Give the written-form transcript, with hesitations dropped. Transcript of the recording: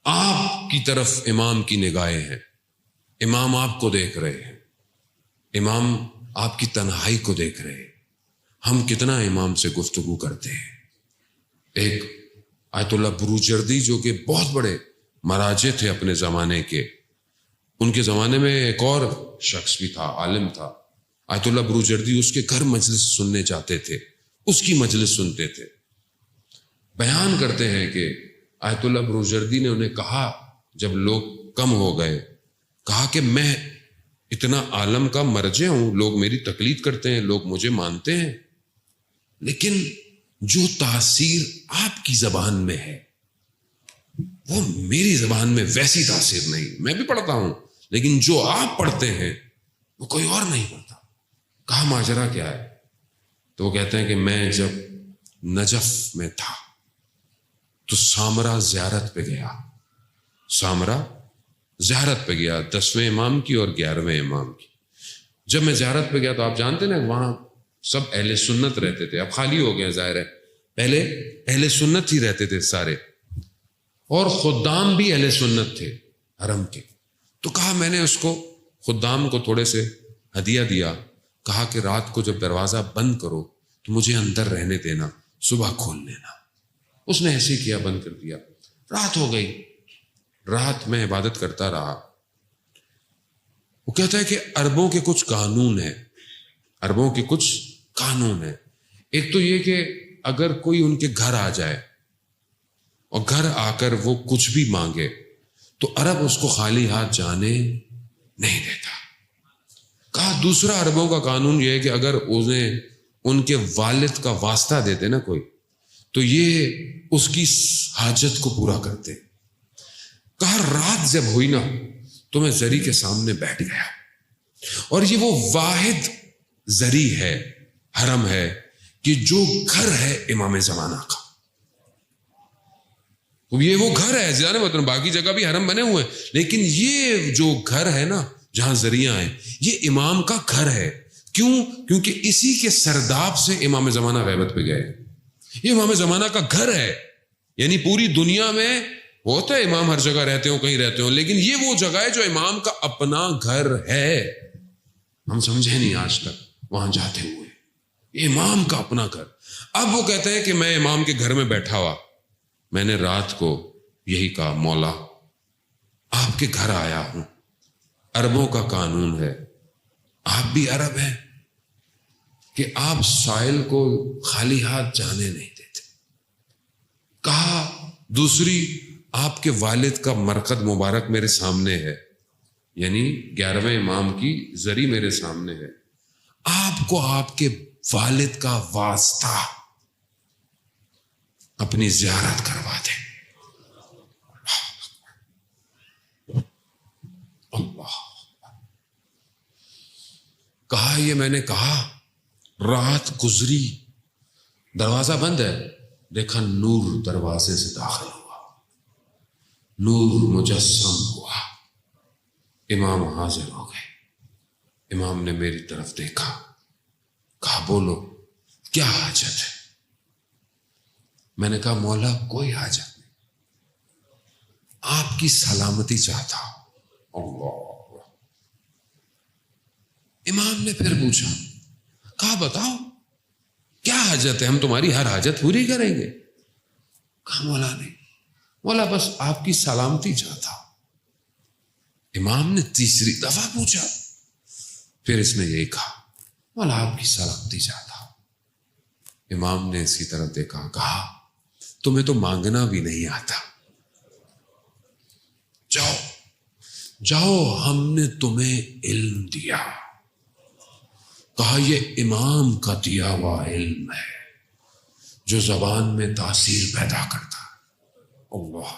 آپ کی طرف امام کی نگاہیں ہیں، امام آپ کو دیکھ رہے ہیں، امام آپ کی تنہائی کو دیکھ رہے ہیں۔ ہم کتنا امام سے گفتگو کرتے ہیں۔ ایک آیت اللہ بروجردی جو کہ بہت بڑے مراجع تھے اپنے زمانے کے، ان کے زمانے میں ایک اور شخص بھی تھا، عالم تھا، آیت اللہ بروجردی، اس کے گھر مجلس سننے جاتے تھے، اس کی مجلس سنتے تھے۔ بیان کرتے ہیں کہ آیت اللہ بروجردی نے انہیں کہا، جب لوگ کم ہو گئے، کہا کہ میں اتنا عالم کا مرجع ہوں، لوگ میری تقلید کرتے ہیں، لوگ مجھے مانتے ہیں، لیکن جو تاثیر آپ کی زبان میں ہے وہ میری زبان میں ویسی تاثیر نہیں۔ میں بھی پڑھتا ہوں لیکن جو آپ پڑھتے ہیں وہ کوئی اور نہیں پڑھتا۔ کہا ماجرا کیا ہے؟ تو وہ کہتے ہیں کہ میں جب نجف میں تھا تو سامرا زیارت پہ گیا، سامرا زیارت پہ گیا، 10ویں امام کی اور 11ویں امام کی۔ جب میں زیارت پہ گیا تو آپ جانتے نا وہاں سب اہل سنت رہتے تھے، اب خالی ہو گئے ظاہر ہے، پہلے اہل سنت ہی رہتے تھے سارے، اور خدام بھی اہل سنت تھے حرم کے۔ تو کہا میں نے اس کو خدام کو تھوڑے سے ہدیہ دیا، کہا کہ رات کو جب دروازہ بند کرو تو مجھے اندر رہنے دینا، صبح کھول لینا۔ اس نے ایسے کیا، بند کر دیا۔ رات ہو گئی، رات میں عبادت کرتا رہا۔ وہ کہتا ہے کہ عربوں کے کچھ قانون ہیں، عربوں کے کچھ قانون ہیں۔ ایک تو یہ کہ اگر کوئی ان کے گھر آ جائے اور گھر آ کر وہ کچھ بھی مانگے تو عرب اس کو خالی ہاتھ جانے نہیں دیتا۔ کہا دوسرا عربوں کا قانون یہ ہے کہ اگر انہیں ان کے والد کا واسطہ دیتے نا کوئی تو یہ اس کی حاجت کو پورا کرتے۔ کہا رات جب ہوئی نا تو میں زری کے سامنے بیٹھ گیا، اور یہ وہ واحد زری ہے، حرم ہے، کہ جو گھر ہے امام زمانہ کا، یہ وہ گھر ہے، زیادہ مطلب باقی جگہ بھی حرم بنے ہوئے ہیں لیکن یہ جو گھر ہے نا جہاں ذریعہ ہیں یہ امام کا گھر ہے۔ کیوں؟ کیونکہ اسی کے سرداب سے امام زمانہ غیبت پہ گئے۔ یہ امام زمانہ کا گھر ہے، یعنی پوری دنیا میں ہوتا ہے امام ہر جگہ رہتے ہوں، کہیں رہتے ہوں، لیکن یہ وہ جگہ ہے جو امام کا اپنا گھر ہے۔ ہم سمجھے نہیں آج تک وہاں جاتے ہوئے، یہ امام کا اپنا گھر۔ اب وہ کہتے ہیں کہ میں امام کے گھر میں بیٹھا ہوا، میں نے رات کو یہی کہا مولا آپ کے گھر آیا ہوں، عربوں کا قانون ہے، آپ بھی عرب ہیں کہ آپ سائل کو خالی ہاتھ جانے نہیں دیتے۔ کہا دوسری آپ کے والد کا مرقد مبارک میرے سامنے ہے، یعنی 11ویں امام کی زری میرے سامنے ہے، آپ کو آپ کے والد کا واسطہ اپنی زیارت کروا دیں۔ اللہ، کہا یہ میں نے کہا، رات گزری، دروازہ بند ہے، دیکھا نور دروازے سے داخل ہوا، نور مجسم ہوا، امام حاضر ہو گئے۔ امام نے میری طرف دیکھا، کہا بولو کیا حاجت ہے؟ میں نے کہا مولا کوئی حاجت نہیں، آپ کی سلامتی چاہتا ہوں۔ اللہ، امام نے پھر پوچھا، کہا بتاؤ کیا حاجت ہے، ہم تمہاری ہر حاجت پوری کریں گے۔ کہا مولا نہیں، مولا بس آپ کی سلامتی چاہتا ہوں۔ امام نے تیسری دفعہ پوچھا، پھر اس نے یہی کہا مولا آپ کی سلامتی چاہتا ہوں۔ امام نے اس کی طرف دیکھا، کہا تمہیں تو مانگنا بھی نہیں آتا، جاؤ جاؤ ہم نے تمہیں علم دیا۔ کہا یہ امام کا دیا ہوا علم ہے جو زبان میں تاثیر پیدا کرتا ہے۔ اللہ